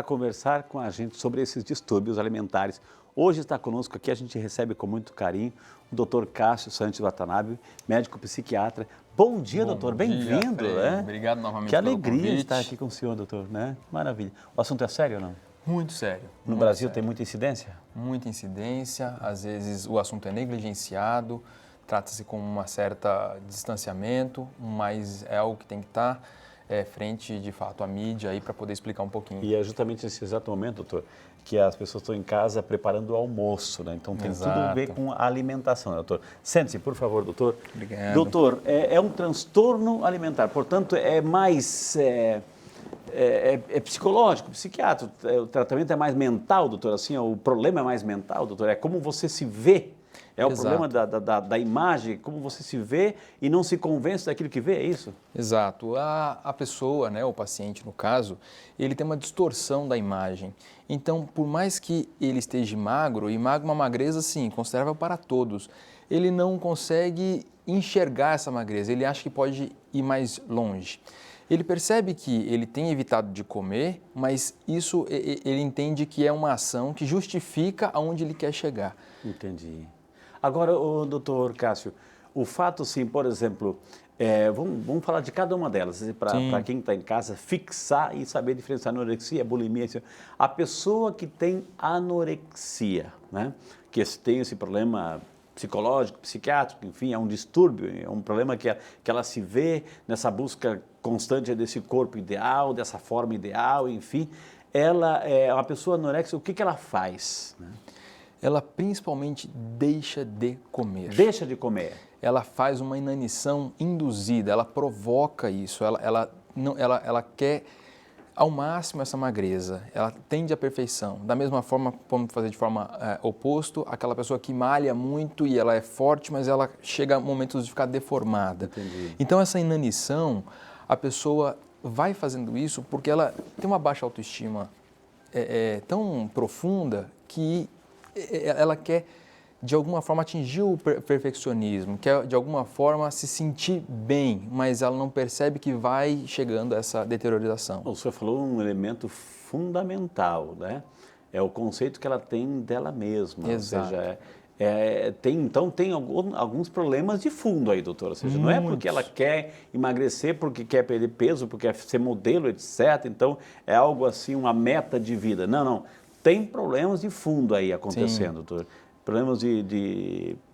Para conversar com a gente sobre esses distúrbios alimentares. Hoje está conosco aqui, a gente recebe com muito carinho o Dr. Cássio Santos Watanabe, médico psiquiatra. Bom dia, doutor, bem-vindo. Obrigado novamente Que pelo alegria convite. estar aqui com o senhor, doutor, né? Maravilha. O assunto é sério ou não? Muito sério. No muito Brasil sério. tem muita incidência? Muita incidência, às vezes o assunto é negligenciado, trata-se com um certo distanciamento, mas é algo que tem que estar frente, de fato, à mídia aí para poder explicar um pouquinho. E é justamente nesse exato momento, doutor, que as pessoas estão em casa preparando o almoço, né? Então tem tudo a ver com a alimentação, né, doutor? Sente-se, por favor, doutor. Obrigado. Doutor, é um transtorno alimentar, portanto, é mais... É psicológico, psiquiátrico, o tratamento é mais mental, doutor, assim, o problema é mais mental, doutor, é como você se vê, é o Exato. problema da imagem, como você se vê e não se convence daquilo que vê, é isso? Exato. A pessoa, né, o paciente no caso, ele tem uma distorção da imagem. Então, por mais que ele esteja magro, e magro é uma magreza, sim, considerável para todos, ele não consegue enxergar essa magreza, ele acha que pode ir mais longe. Ele percebe que ele tem evitado de comer, mas isso ele entende que é uma ação que justifica aonde ele quer chegar. Entendi. Agora, doutor Cássio, o fato, sim, por exemplo, vamos falar de cada uma delas, para quem está em casa, fixar e saber diferenciar anorexia, bulimia. A pessoa que tem anorexia, né, que tem esse problema psicológico, psiquiátrico, enfim, é um distúrbio, é um problema que ela se vê nessa busca constante desse corpo ideal, dessa forma ideal, enfim. Ela é uma pessoa anorexica, o que ela faz, né? Ela principalmente deixa de comer. Deixa de comer. Ela faz uma inanição induzida, ela provoca isso, ela quer ao máximo essa magreza, ela tende à perfeição. Da mesma forma, vamos fazer de forma oposto, aquela pessoa que malha muito e ela é forte, mas ela chega a momentos de ficar deformada. Entendi. Então essa inanição, a pessoa vai fazendo isso porque ela tem uma baixa autoestima tão profunda que ela quer, de alguma forma, atingir o perfeccionismo, quer, de alguma forma, se sentir bem, mas ela não percebe que vai chegando a essa deteriorização. O senhor falou um elemento fundamental, né? É o conceito que ela tem dela mesma. Exato. Ou seja, então tem alguns problemas de fundo aí, doutora. Ou seja, não é porque ela quer emagrecer, porque quer perder peso, porque quer ser modelo, etc. Então, é algo assim, uma meta de vida. Não, não. Tem problemas de fundo aí acontecendo, doutor. Problemas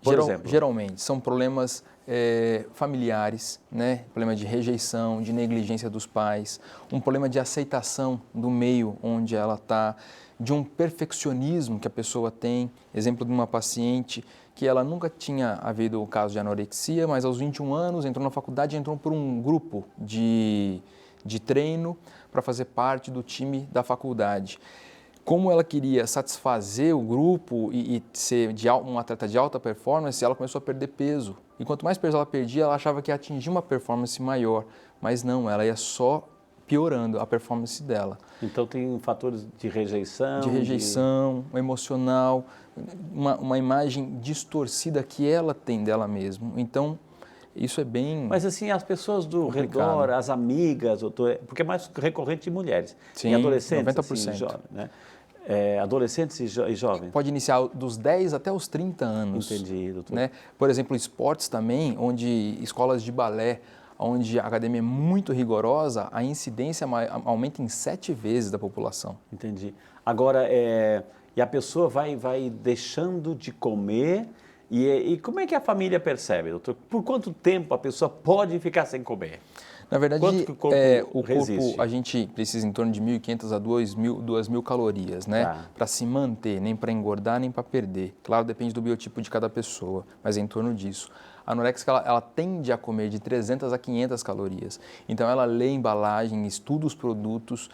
por exemplo... Geralmente, são problemas familiares, né? Problema de rejeição, de negligência dos pais, um problema de aceitação do meio onde ela está, de um perfeccionismo que a pessoa tem. Exemplo de uma paciente que ela nunca tinha havido o caso de anorexia, mas aos 21 anos entrou na faculdade e entrou por um grupo de treino para fazer parte do time da faculdade. Como ela queria satisfazer o grupo e ser um atleta de alta performance, ela começou a perder peso. E quanto mais peso ela perdia, ela achava que ia atingir uma performance maior. Mas não, ela ia só piorando a performance dela. Então tem fatores de rejeição? De rejeição, emocional, uma imagem distorcida que ela tem dela mesma. Então, isso é bem... Mas assim, as pessoas do redor, as amigas, doutor, porque é mais recorrente em mulheres. Sim, em adolescentes, 90%. assim, jovens, né? Adolescentes e jovens. Pode iniciar dos 10 até os 30 anos. Entendi, doutor. Né? Por exemplo, esportes também, onde escolas de balé, onde a academia é muito rigorosa, a incidência aumenta em 7 vezes da população. Entendi. Agora, e a pessoa vai deixando de comer, e como é que a família percebe, doutor? Por quanto tempo a pessoa pode ficar sem comer? Na verdade, o corpo a gente precisa em torno de 1.500 a 2.000 calorias, né? Tá. Para se manter, nem para engordar, nem para perder. Claro, depende do biotipo de cada pessoa, mas é em torno disso. A anorexica, ela tende a comer de 300 a 500 calorias. Então, ela lê a embalagem, estuda os produtos,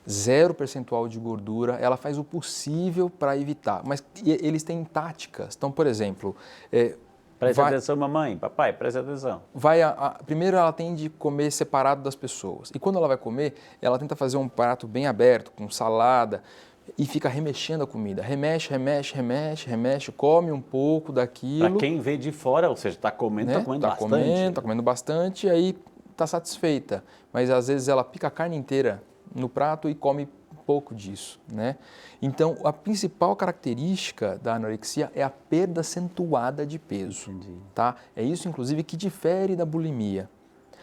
0% de gordura, ela faz o possível para evitar. Mas eles têm táticas. Então, por exemplo... Preste atenção, mamãe, papai, preste atenção. Primeiro ela tende a comer separado das pessoas. E quando ela vai comer, ela tenta fazer um prato bem aberto, com salada, e fica remexendo a comida. Remexe, remexe, remexe, remexe, come um pouco daquilo. Para quem vê de fora, ou seja, está comendo, né? está comendo bastante. Está comendo bastante, e aí está satisfeita. Mas às vezes ela pica a carne inteira no prato e come pouco disso, né? Então, a principal característica da anorexia é a perda acentuada de peso, tá? É isso, inclusive, que difere da bulimia.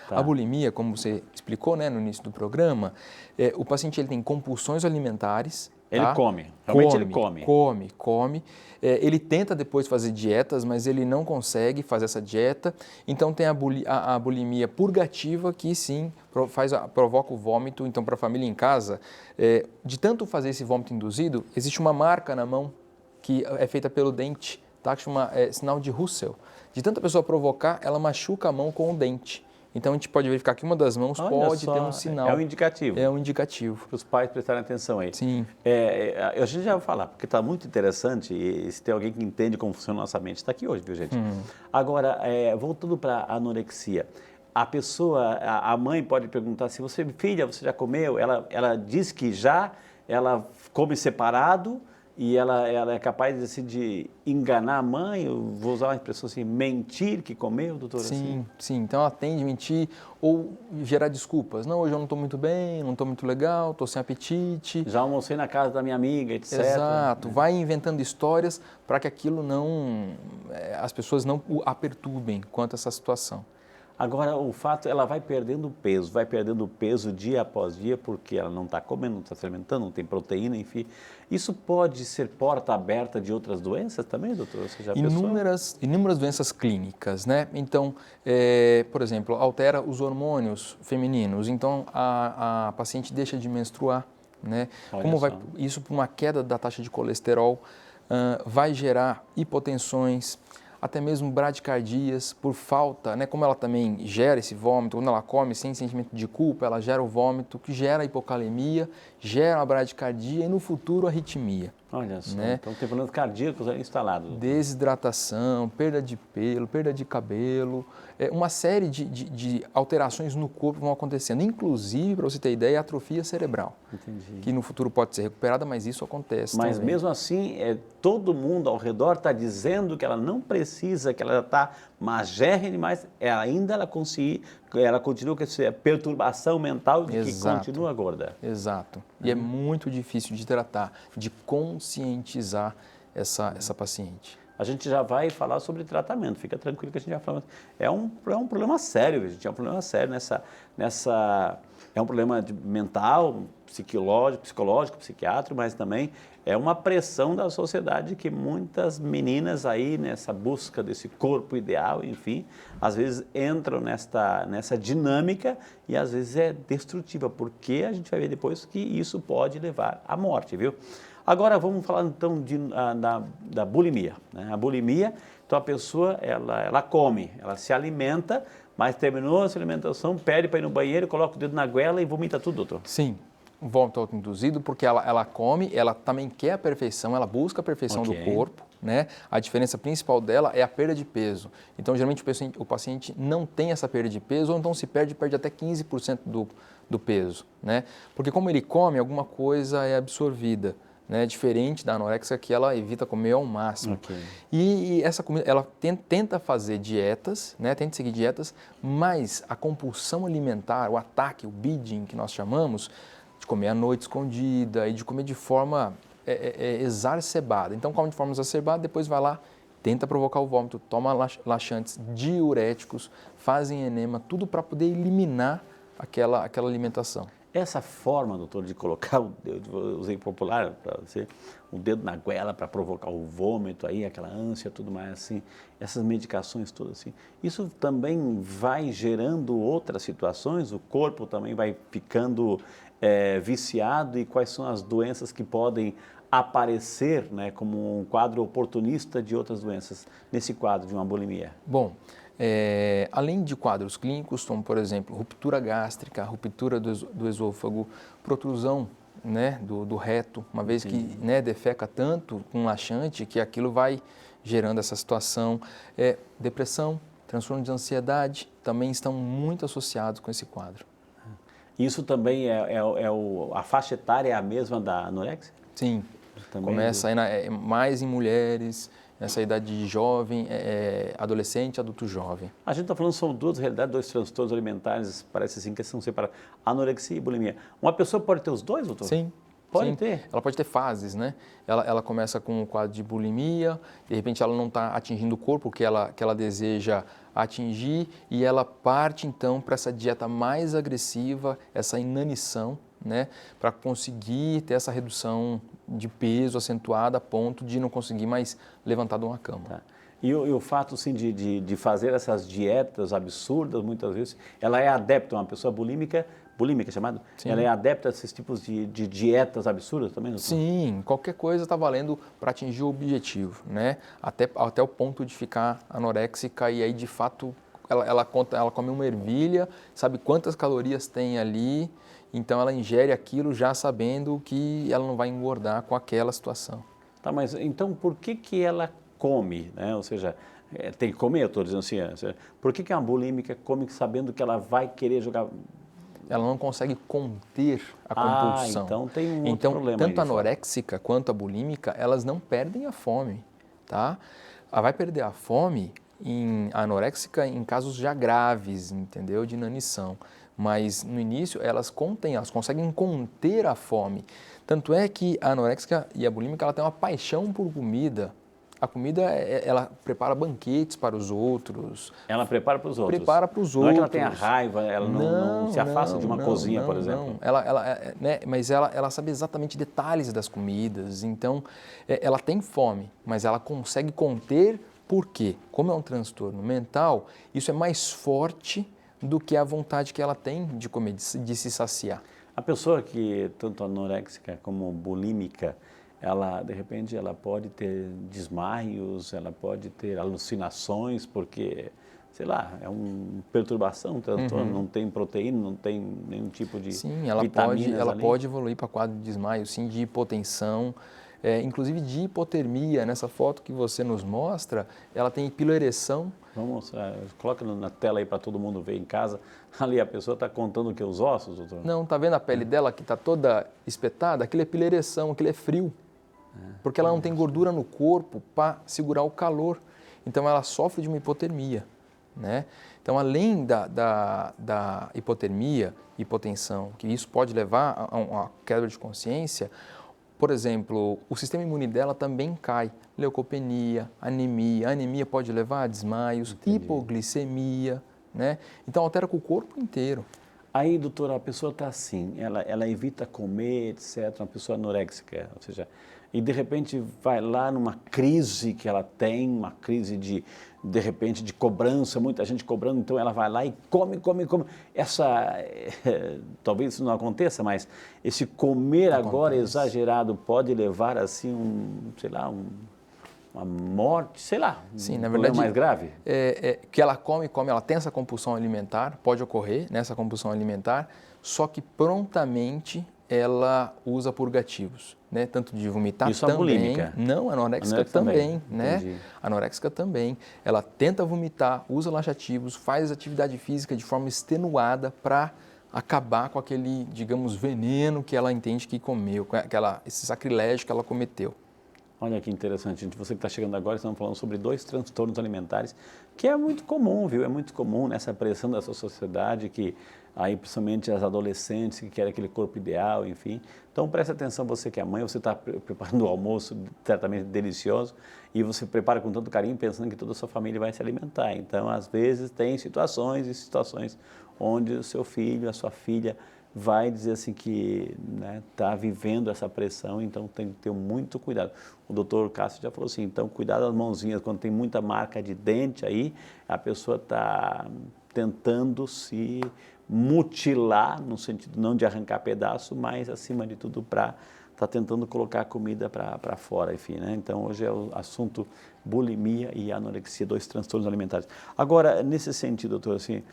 Tá. A bulimia, como você explicou, né, no início do programa, o paciente ele tem compulsões alimentares. Ele tá? come, realmente ele come. Come. Ele tenta depois fazer dietas, mas ele não consegue fazer essa dieta. Então tem a bulimia purgativa, que sim, provoca o vômito. Então, para a família em casa, de tanto fazer esse vômito induzido, existe uma marca na mão que é feita pelo dente, tá? Que chama sinal de Russell. De tanta pessoa provocar, ela machuca a mão com o dente. Então, a gente pode verificar que uma das mãos pode ter um sinal. É um indicativo. É um indicativo. Para os pais prestarem atenção aí. Sim. A gente já vai falar, porque está muito interessante e se tem alguém que entende como funciona a nossa mente, está aqui hoje, viu, gente? Agora, voltando para a anorexia. A pessoa, a mãe pode perguntar se você, filha, você já comeu? Ela diz que já, ela come separado, e ela é capaz assim, de enganar a mãe, eu vou usar uma expressão assim, mentir que comeu, doutor? Sim, sim. Então ela tende a mentir ou gerar desculpas. Não, hoje eu não estou muito bem, não estou muito legal, estou sem apetite. Já almocei na casa da minha amiga, etc. Exato. Vai inventando histórias para que aquilo não, as pessoas não a perturbem quanto a essa situação. Agora, o fato, ela vai perdendo peso dia após dia, porque ela não está comendo, não está se alimentando, não tem proteína, enfim. Isso pode ser porta aberta de outras doenças também, doutor? Você já Inúmeras doenças clínicas, né? Então, por exemplo, altera os hormônios femininos, então a paciente deixa de menstruar, né? Como vai isso por uma queda da taxa de colesterol, vai gerar hipotensões, até mesmo bradicardias, por falta, né? Como ela também gera esse vômito, quando ela come sem sentimento de culpa, ela gera o vômito, que gera a hipocalemia, gera a bradicardia e no futuro a arritmia. Olha só, né? Então tem problemas cardíacos instalados. Desidratação, perda de pelo, perda de cabelo, uma série de alterações no corpo vão acontecendo, inclusive, para você ter ideia, a atrofia cerebral. Entendi. Que no futuro pode ser recuperada, mas isso acontece Mas também. mesmo assim, todo mundo ao redor está dizendo que ela não precisa, que ela está magérrima demais, ela continua com essa perturbação mental de que continua gorda. Exato. E é muito difícil de tratar, de conscientizar essa paciente. A gente já vai falar sobre tratamento, fica tranquilo que a gente vai falar. É um problema sério, gente, é um problema sério é um problema mental, psicológico, psiquiátrico, mas também é uma pressão da sociedade que muitas meninas aí nessa busca desse corpo ideal, enfim, às vezes entram nessa dinâmica e às vezes é destrutiva, porque a gente vai ver depois que isso pode levar à morte, viu? Agora vamos falar então da bulimia, né? A bulimia, então a pessoa ela come, ela se alimenta, mas terminou a sua alimentação, pede para ir no banheiro, coloca o dedo na goela e vomita tudo, doutor. Sim, vômito autoinduzido, porque ela come, ela também quer a perfeição, ela busca a perfeição do corpo, né? A diferença principal dela é a perda de peso. Então, geralmente o paciente não tem essa perda de peso, ou então se perde até 15% do peso, né? Porque como ele come, alguma coisa é absorvida. Né, diferente da anorexia, que ela evita comer ao máximo. E essa comida, ela tenta fazer dietas, né, tenta seguir dietas, mas a compulsão alimentar, o ataque, o binging que nós chamamos, de comer à noite escondida e de comer de forma exacerbada. Então come de forma exacerbada, depois vai lá, tenta provocar o vômito, toma laxantes, diuréticos, fazem enema, tudo para poder eliminar aquela alimentação. Essa forma, doutor, de colocar, eu usei popular para você, o dedo na goela para provocar o vômito, aí, aquela ânsia, tudo mais assim, essas medicações todas assim, isso também vai gerando outras situações? O corpo também vai ficando viciado e quais são as doenças que podem aparecer, né, como um quadro oportunista de outras doenças nesse quadro de uma bulimia? Bom, além de quadros clínicos, como por exemplo ruptura gástrica, ruptura do esôfago, protrusão, né, do reto, uma vez que, né, defeca tanto com laxante que aquilo vai gerando essa situação. Depressão, transtorno de ansiedade também estão muito associados com esse quadro. Isso também a faixa etária é a mesma da anorexia? Sim, também começa aí mais em mulheres, nessa idade de jovem, adolescente, adulto jovem. A gente está falando, são duas realidades, dois transtornos alimentares, parece assim que são separados, anorexia e bulimia. Uma pessoa pode ter os dois, doutor? Sim, Pode Sim, ter? ela pode ter fases, né? Ela começa com um quadro de bulimia, de repente ela não está atingindo o corpo que ela deseja atingir e ela parte então para essa dieta mais agressiva, essa inanição, né? Para conseguir ter essa redução de peso acentuada a ponto de não conseguir mais levantar de uma cama. Tá. E o fato, assim, de fazer essas dietas absurdas, muitas vezes, ela é adepta, uma pessoa bulímica chamado? Sim. Ela é adepta a esses tipos de dietas absurdas também, doutor? Sim, qualquer coisa está valendo para atingir o objetivo, né? Até o ponto de ficar anoréxica e aí, de fato, ela come uma ervilha, sabe quantas calorias tem ali, então ela ingere aquilo já sabendo que ela não vai engordar com aquela situação. Tá, mas então por que ela come, né? Ou seja, tem que comer, eu estou dizendo assim, por que uma bulímica come sabendo que ela vai querer jogar? Ela não consegue conter a compulsão. Então tem um outro problema tanto a aí de fora. anoréxica quanto a bulímica, elas não perdem a fome, tá? Ela vai perder a fome a anoréxica em casos já graves, entendeu? De inanição. Mas no início elas conseguem conter a fome. Tanto é que a anoréxica e a bulímica ela tem uma paixão por comida. A comida, ela prepara banquetes para os outros. Ela prepara para os outros? Prepara para os outros. Não é que ela tenha raiva, ela não se afasta de uma cozinha, por exemplo? Não. Mas ela sabe exatamente detalhes das comidas, então ela tem fome, mas ela consegue conter, por quê? Como é um transtorno mental, isso é mais forte do que a vontade que ela tem de comer, de se saciar. A pessoa que, tanto anoréxica como bulímica, ela, de repente, ela pode ter desmaios, ela pode ter alucinações, porque, sei lá, é uma perturbação, transtorno, não tem proteína, não tem nenhum tipo de vitaminas ela ali. pode evoluir para quadro de desmaio, sim, de hipotensão, inclusive de hipotermia. Nessa foto que você nos mostra, ela tem piloereção. Vamos mostrar, coloca na tela aí para todo mundo ver em casa. Ali a pessoa está contando o que? Os ossos, doutor? Não, tá vendo a pele dela que está toda espetada? Aquilo é piloereção, aquilo é frio. Porque ela não tem gordura no corpo para segurar o calor. Então ela sofre de uma hipotermia, né? Então, além da hipotermia, hipotensão, que isso pode levar a uma queda de consciência, por exemplo, o sistema imune dela também cai. Leucopenia, anemia. A anemia pode levar a desmaios, hipoglicemia, né? Então altera com o corpo inteiro. Aí, doutora, a pessoa está assim, ela evita comer, etc., uma pessoa anoréxica, ou seja, e de repente vai lá numa crise que ela tem, uma crise de repente, de cobrança, muita gente cobrando, então ela vai lá e come. Talvez isso não aconteça, mas esse comer agora exagerado pode levar assim uma morte, sei lá, Sim, na problema verdade, mais grave? Que ela come, ela tem essa compulsão alimentar, pode ocorrer nessa compulsão alimentar, só que prontamente ela usa purgativos, né? Tanto de vomitar isso também. A bulímica? Não, a anoréxica também, né? Entendi. A anoréxica também. Ela tenta vomitar, usa laxativos, faz atividade física de forma extenuada para acabar com aquele, digamos, veneno que ela entende que comeu, esse sacrilégio que ela cometeu. Olha que interessante, gente. Você que está chegando agora, estamos falando sobre 2 transtornos alimentares, que é muito comum, viu? É muito comum nessa pressão dessa sociedade, que aí principalmente as adolescentes que querem aquele corpo ideal, enfim. Então preste atenção, você que é mãe, você está preparando o almoço certamente delicioso e você prepara com tanto carinho pensando que toda a sua família vai se alimentar. Então, às vezes, tem situações e situações onde o seu filho, a sua filha vai dizer assim que está vivendo essa pressão, então tem que ter muito cuidado. O doutor Cássio já falou assim, então cuidado das mãozinhas, quando tem muita marca de dente aí, a pessoa está tentando se mutilar, no sentido não de arrancar pedaço, mas acima de tudo está tentando colocar a comida para fora, enfim, né? Então hoje é o assunto bulimia e anorexia, 2 transtornos alimentares. Agora, nesse sentido, doutor, assim,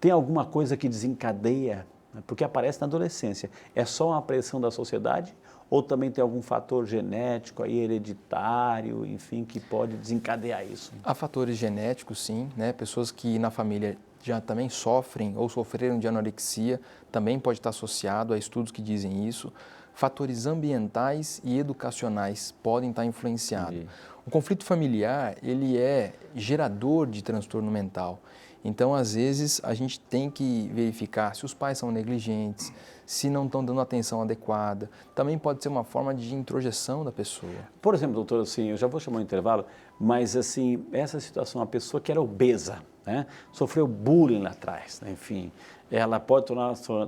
tem alguma coisa que desencadeia, porque aparece na adolescência, é só uma pressão da sociedade ou também tem algum fator genético, aí, hereditário, enfim, que pode desencadear isso? Há fatores genéticos, sim, né? Pessoas que na família já também sofrem ou sofreram de anorexia, também pode estar associado a estudos que dizem isso. Fatores ambientais e educacionais podem estar influenciados. O conflito familiar, ele é gerador de transtorno mental. Então, às vezes, a gente tem que verificar se os pais são negligentes, se não estão dando atenção adequada. Também pode ser uma forma de introjeção da pessoa. Por exemplo, doutor, assim, eu já vou chamar um intervalo, mas assim, essa situação, a pessoa que era obesa, né, sofreu bullying lá atrás, né, enfim, ela pode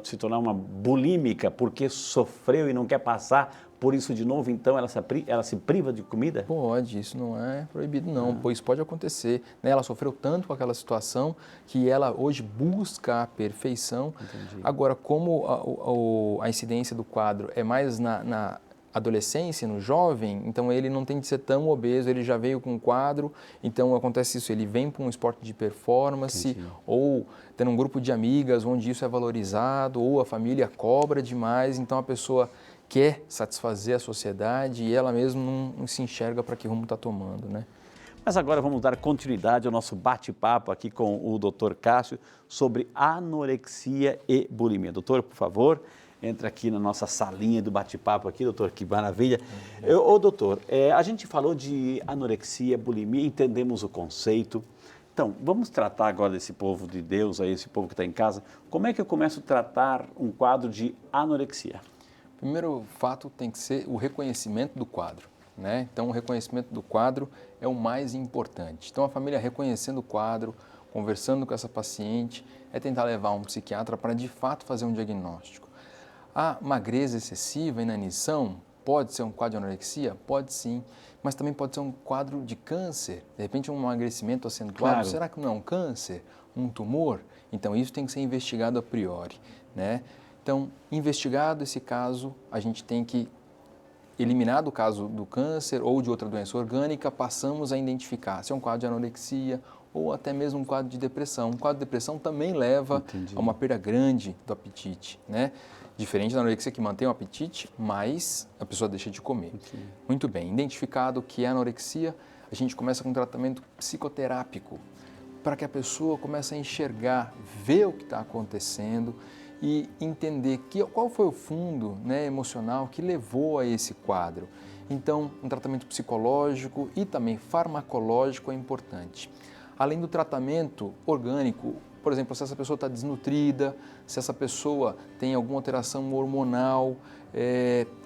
se tornar uma bulímica porque sofreu e não quer passar por isso de novo, então ela se priva de comida? Pode, isso não é proibido não, pois pode acontecer. Né? Ela sofreu tanto com aquela situação que ela hoje busca a perfeição. Entendi. Agora, como a incidência do quadro é mais na adolescência, no jovem, então ele não tem de ser tão obeso, ele já veio com um quadro, então acontece isso, ele vem para um esporte de performance, Entendi. ou tendo um grupo de amigas onde isso é valorizado, ou a família cobra demais, então a pessoa quer satisfazer a sociedade e ela mesma não se enxerga para que rumo está tomando, né? Mas agora vamos dar continuidade ao nosso bate-papo aqui com o Dr. Cássio sobre anorexia e bulimia. Doutor, por favor, entra aqui na nossa salinha do bate-papo aqui, doutor, que maravilha. Doutor, a gente falou de anorexia, bulimia, entendemos o conceito. Então, vamos tratar agora desse povo de Deus, aí, esse povo que está em casa. Como é que eu começo a tratar um quadro de anorexia? Primeiro fato tem que ser o reconhecimento do quadro, né? Então, o reconhecimento do quadro é o mais importante. Então, a família reconhecendo o quadro, conversando com essa paciente, é tentar levar um psiquiatra para, de fato, fazer um diagnóstico. A magreza excessiva, inanição, pode ser um quadro de anorexia? Pode sim, mas também pode ser um quadro de câncer. De repente, um emagrecimento acentuado, Claro. será que não é um câncer? Um tumor? Então, isso tem que ser investigado a priori, né? Então, investigado esse caso, a gente tem que eliminar do caso do câncer ou de outra doença orgânica, passamos a identificar se é um quadro de anorexia ou até mesmo um quadro de depressão. Um quadro de depressão também leva Entendi. a uma perda grande do apetite, né? Diferente da anorexia que mantém o apetite, mas a pessoa deixa de comer. Entendi. Muito bem, identificado que é anorexia, a gente começa com um tratamento psicoterápico para que a pessoa comece a enxergar, ver o que está acontecendo e entender qual foi o fundo, né, emocional que levou a esse quadro. Então, um tratamento psicológico e também farmacológico é importante. Além do tratamento orgânico, por exemplo, se essa pessoa está desnutrida, se essa pessoa tem alguma alteração hormonal,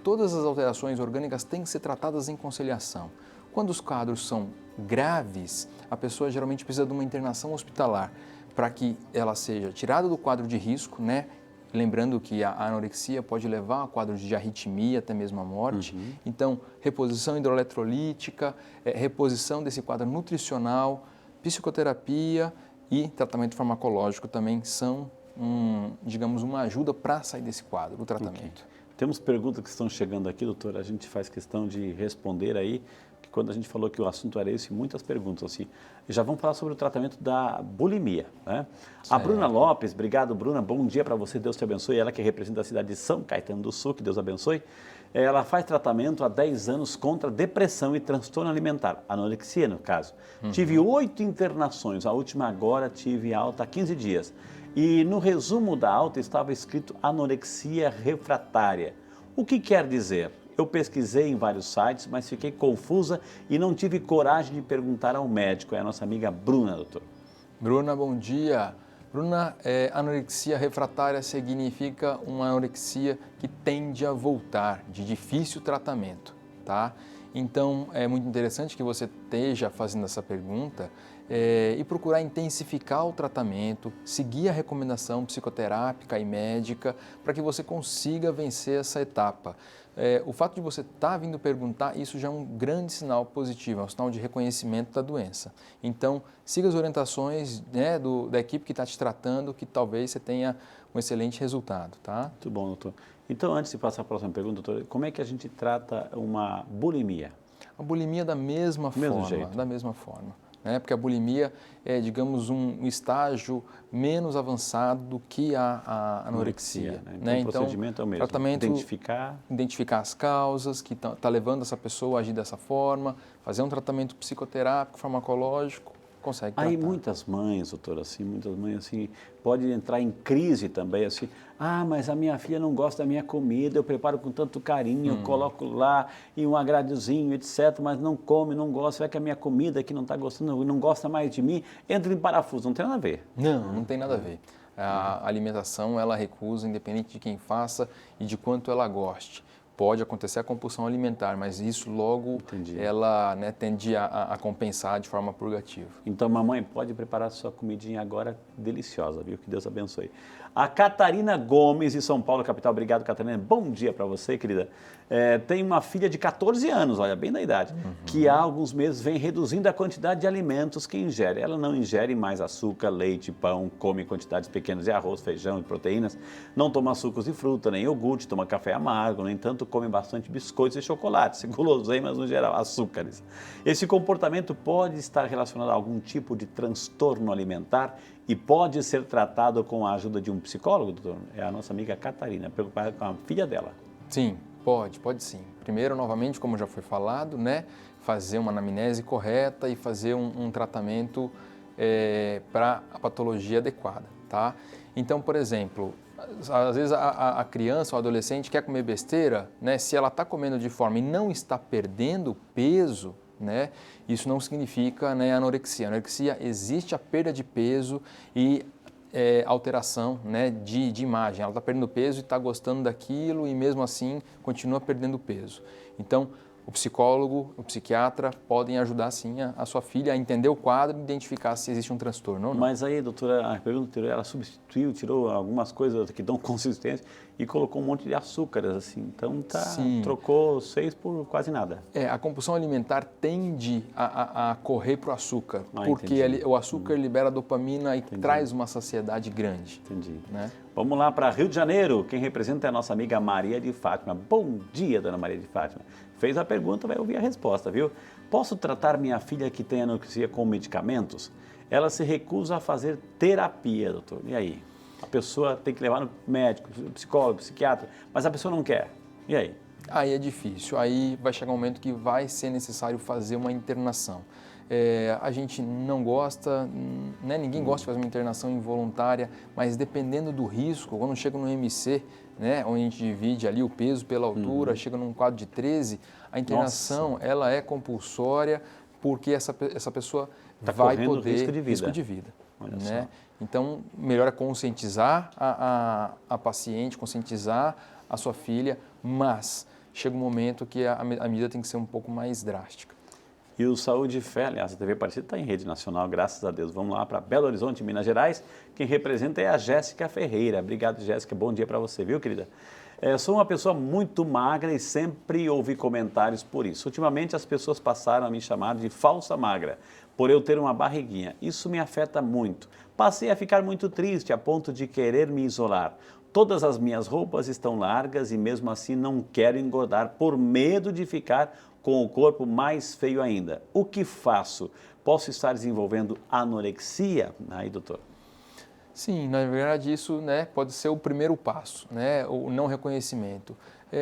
todas as alterações orgânicas têm que ser tratadas em conciliação. Quando os quadros são graves, a pessoa geralmente precisa de uma internação hospitalar para que ela seja tirada do quadro de risco, né? Lembrando que a anorexia pode levar a quadros de arritmia, até mesmo a morte. Então, reposição hidroeletrolítica, reposição desse quadro nutricional, psicoterapia e tratamento farmacológico também são, digamos, uma ajuda para sair desse quadro, o tratamento. Okay. Temos perguntas que estão chegando aqui, doutor, a gente faz questão de responder aí, que quando a gente falou que o assunto era esse, muitas perguntas assim. Já vamos falar sobre o tratamento da bulimia, né? A Bruna Lopes, obrigado Bruna, bom dia para você, Deus te abençoe, ela que representa a cidade de São Caetano do Sul, que Deus abençoe. Ela faz tratamento há 10 anos contra depressão e transtorno alimentar, anorexia no caso. Tive 8 internações, a última agora tive alta há 15 dias. E no resumo da alta estava escrito anorexia refratária. O que quer dizer? Eu pesquisei em vários sites, mas fiquei confusa e não tive coragem de perguntar ao médico. É a nossa amiga Bruna, doutor. Bruna, bom dia. Bruna, anorexia refratária significa uma anorexia que tende a voltar, de difícil tratamento, tá? Então, é muito interessante que você esteja fazendo essa pergunta e procurar intensificar o tratamento, seguir a recomendação psicoterápica e médica para que você consiga vencer essa etapa. O fato de você estar vindo perguntar, isso já é um grande sinal positivo, é um sinal de reconhecimento da doença. Então, siga as orientações, né, da equipe que está te tratando, que talvez você tenha um excelente resultado, tá? Muito bom, doutor. Então, antes de passar para a próxima pergunta, doutor, como é que a gente trata uma bulimia? A bulimia da mesma forma. Né? Porque a bulimia é, digamos, um estágio menos avançado do que a anorexia. Né? Então, o procedimento é o mesmo, tratamento, identificar as causas que tá levando essa pessoa a agir dessa forma, fazer um tratamento psicoterápico, farmacológico, consegue Aí tratar. muitas mães, doutor, assim, podem entrar em crise também, assim, mas a minha filha não gosta da minha comida, eu preparo com tanto carinho, eu coloco lá em um agradozinho, etc., mas não come, não gosta, vai que a minha comida aqui não está gostando, não gosta mais de mim, entra em parafuso, não tem nada a ver. Não tem nada a ver. A alimentação, ela recusa, independente de quem faça e de quanto ela goste. Pode acontecer a compulsão alimentar, mas isso logo ela, né, tende a compensar de forma purgativa. Então, mamãe, pode preparar sua comidinha agora deliciosa, viu? Que Deus abençoe. A Catarina Gomes, de São Paulo, capital. Obrigado, Catarina. Bom dia para você, querida. Tem uma filha de 14 anos, olha, bem da idade, que há alguns meses vem reduzindo a quantidade de alimentos que ingere. Ela não ingere mais açúcar, leite, pão, come quantidades pequenas de arroz, feijão e proteínas, não toma sucos de fruta, nem iogurte, toma café amargo, no entanto, come bastante biscoitos e chocolates, guloseimas no geral, açúcares. Esse comportamento pode estar relacionado a algum tipo de transtorno alimentar e pode ser tratado com a ajuda de um psicólogo, doutor? É a nossa amiga Catarina, preocupada com a filha dela. Sim, pode sim. Primeiro, novamente, como já foi falado, né, fazer uma anamnese correta e fazer um tratamento para a patologia adequada, tá? Então, por exemplo, às vezes a criança ou adolescente quer comer besteira, né, se ela está comendo de forma e não está perdendo peso, né, isso não significa, né, anorexia. Anorexia existe a perda de peso e alteração, né, de imagem. Ela está perdendo peso e está gostando daquilo e mesmo assim continua perdendo peso. Então, o psicólogo, o psiquiatra podem ajudar sim a sua filha a entender o quadro e identificar se existe um transtorno ou não. Mas aí, doutora, a pergunta ela substituiu, tirou algumas coisas que dão consistência e colocou um monte de açúcares, assim. Então, trocou 6 por quase nada. A compulsão alimentar tende a correr para o açúcar, porque entendi. o açúcar libera dopamina e traz uma saciedade grande. Entendi. Né? Vamos lá para Rio de Janeiro. Quem representa é a nossa amiga Maria de Fátima. Bom dia, dona Maria de Fátima. Fez a pergunta, vai ouvir a resposta, viu? Posso tratar minha filha que tem anorexia com medicamentos? Ela se recusa a fazer terapia, doutor. E aí? A pessoa tem que levar no médico, psicólogo, psiquiatra, mas a pessoa não quer. E aí? Aí é difícil. Aí vai chegar um momento que vai ser necessário fazer uma internação. A gente não gosta, né? Ninguém gosta de fazer uma internação involuntária, mas dependendo do risco, quando chega no MC, né, onde a gente divide ali o peso pela altura, chega num quadro de 13, a internação ela é compulsória porque essa pessoa vai poder risco de vida. Né? Então, melhor é conscientizar a paciente, conscientizar a sua filha, mas chega um momento que a medida tem que ser um pouco mais drástica. E o Saúde e Fé, aliás, a TV Partida está em rede nacional, graças a Deus. Vamos lá para Belo Horizonte, Minas Gerais. Quem representa é a Jéssica Ferreira. Obrigado, Jéssica. Bom dia para você, viu, querida? Sou uma pessoa muito magra e sempre ouvi comentários por isso. Ultimamente, as pessoas passaram a me chamar de falsa magra, por eu ter uma barriguinha. Isso me afeta muito. Passei a ficar muito triste, a ponto de querer me isolar. Todas as minhas roupas estão largas e mesmo assim não quero engordar por medo de ficar com o corpo mais feio ainda. O que faço? Posso estar desenvolvendo anorexia? Aí, doutor. Sim, na verdade isso, né, pode ser o primeiro passo, né, o não reconhecimento.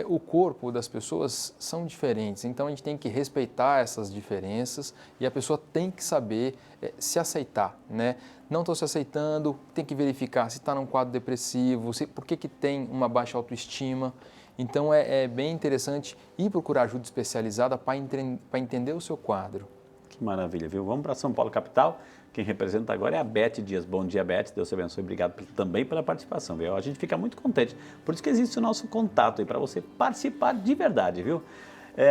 O corpo das pessoas são diferentes, então a gente tem que respeitar essas diferenças e a pessoa tem que saber se aceitar, né? Não estou se aceitando, tem que verificar se está num quadro depressivo, por que tem uma baixa autoestima. Então é bem interessante ir procurar ajuda especializada para entender o seu quadro. Que maravilha, viu? Vamos para São Paulo, capital. Quem representa agora é a Beth Dias. Bom dia, Beth. Deus te abençoe. Obrigado também pela participação, viu? A gente fica muito contente. Por isso que existe o nosso contato aí para você participar de verdade, viu?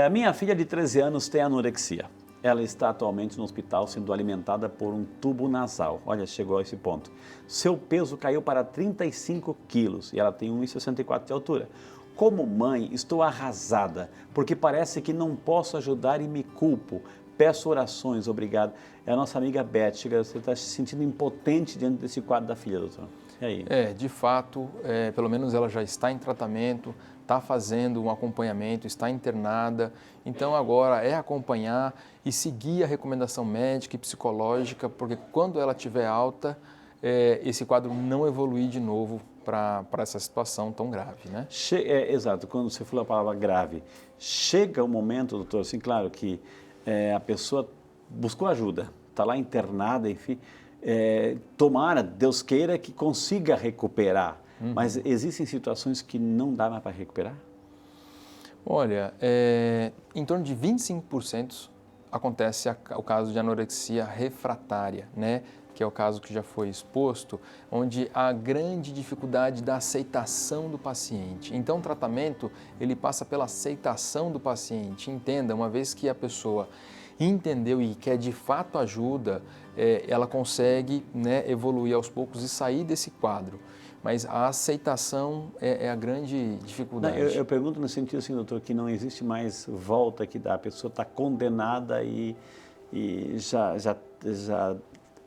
A minha filha de 13 anos tem anorexia. Ela está atualmente no hospital sendo alimentada por um tubo nasal. Olha, chegou a esse ponto. Seu peso caiu para 35 quilos e ela tem 1,64 de altura. Como mãe, estou arrasada, porque parece que não posso ajudar e me culpo. Peço orações, obrigado. É a nossa amiga Beth. Você está se sentindo impotente diante desse quadro da filha, doutor? E aí? De fato, pelo menos ela já está em tratamento, está fazendo um acompanhamento, está internada. Então agora é acompanhar e seguir a recomendação médica e psicológica, porque quando ela estiver alta, esse quadro não evoluir de novo para essa situação tão grave, né? Exato, quando você falou a palavra grave, chega o momento, doutor, assim, claro que a pessoa buscou ajuda, está lá internada, enfim, tomara, Deus queira, que consiga recuperar. Mas existem situações que não dá mais para recuperar? Olha, em torno de 25% acontece o caso de anorexia refratária, né? Que é o caso que já foi exposto, onde há grande dificuldade da aceitação do paciente. Então, o tratamento, ele passa pela aceitação do paciente. Entenda, uma vez que a pessoa entendeu e quer de fato ajuda, ela consegue, né, evoluir aos poucos e sair desse quadro. Mas a aceitação é a grande dificuldade. Não, eu pergunto no sentido assim, doutor, que não existe mais volta que dá. A pessoa está condenada e já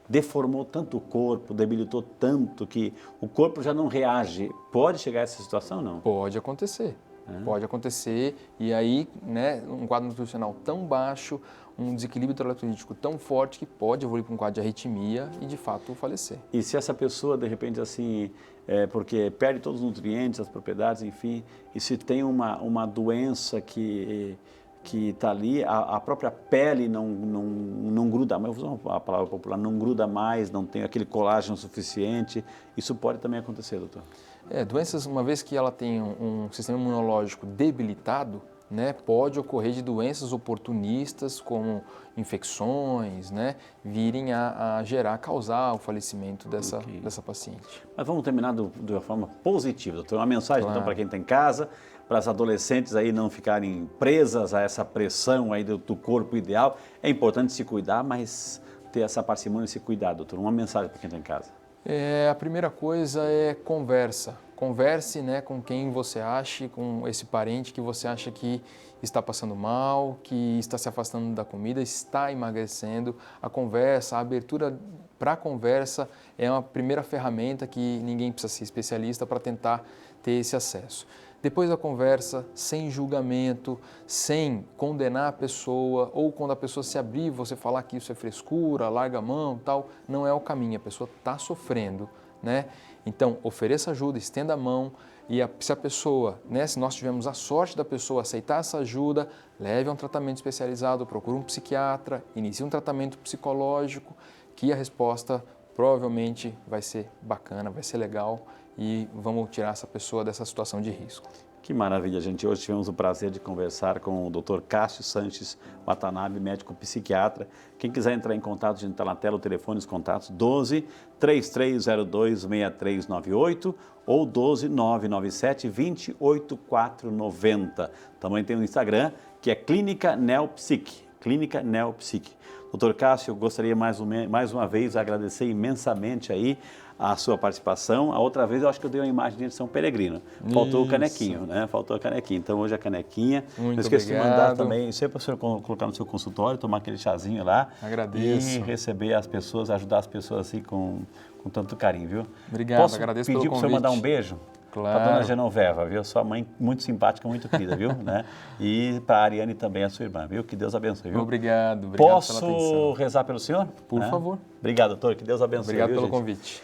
deformou tanto o corpo, debilitou tanto que o corpo já não reage. Pode chegar a essa situação, não? Pode acontecer. Pode acontecer, e aí, né, um quadro nutricional tão baixo, um desequilíbrio eletrolítico tão forte que pode evoluir para um quadro de arritmia e, de fato, falecer. E se essa pessoa, de repente, assim, porque perde todos os nutrientes, as propriedades, enfim, e se tem uma doença que está ali, a própria pele não gruda mais, vou usar a palavra popular, não gruda mais, não tem aquele colágeno suficiente, isso pode também acontecer, doutor? Doenças, uma vez que ela tem um sistema imunológico debilitado, né, pode ocorrer de doenças oportunistas, como infecções, né, virem a causar o falecimento dessa paciente. Mas vamos terminar de uma forma positiva, doutor. Uma mensagem, Claro. então, para quem está em casa, para as adolescentes aí não ficarem presas a essa pressão aí do corpo ideal. É importante se cuidar, mas ter essa parcimônia e se cuidar, doutor. Uma mensagem para quem está em casa. A primeira coisa é conversa. Converse, né, com quem você acha, com esse parente que você acha que está passando mal, que está se afastando da comida, está emagrecendo. A conversa, a abertura para a conversa é uma primeira ferramenta que ninguém precisa ser especialista para tentar ter esse acesso. Depois da conversa, sem julgamento, sem condenar a pessoa, ou quando a pessoa se abrir, você falar que isso é frescura, larga a mão, tal, não é o caminho, a pessoa está sofrendo, né? Então, ofereça ajuda, estenda a mão e se a pessoa, né, se nós tivermos a sorte da pessoa aceitar essa ajuda, leve a um tratamento especializado, procure um psiquiatra, inicie um tratamento psicológico, que a resposta provavelmente vai ser bacana, vai ser legal e vamos tirar essa pessoa dessa situação de risco. Que maravilha, gente. Hoje tivemos o prazer de conversar com o Dr. Cássio Sanches Watanabe, médico psiquiatra. Quem quiser entrar em contato, a gente está na tela, o telefone, os contatos 12-3302-6398 ou 12-997-28490. Também tem o Instagram, que é Clínica Neopsique. Clínica Neopsique. Dr. Cássio, eu gostaria mais uma vez agradecer imensamente aí a sua participação. A outra vez eu acho que eu dei uma imagem de São Peregrino. Faltou o canequinho, né? Faltou a canequinha. Então hoje a canequinha. Muito não esqueça de obrigado. mandar também, sempre para o senhor colocar no seu consultório, tomar aquele chazinho lá. Agradeço. E receber as pessoas, ajudar as pessoas assim com tanto carinho, viu? Obrigado, Posso agradeço pelo pedir para o senhor mandar um convite. beijo? Claro. Para a dona Genoveva, viu? Sua mãe muito simpática, muito querida, viu? Né? E para a Ariane também, a sua irmã, viu? Que Deus abençoe, viu? Obrigado pela Posso atenção. rezar pelo senhor? Por favor. Obrigado, doutor. Que Deus abençoe. Obrigado viu, pelo gente? convite.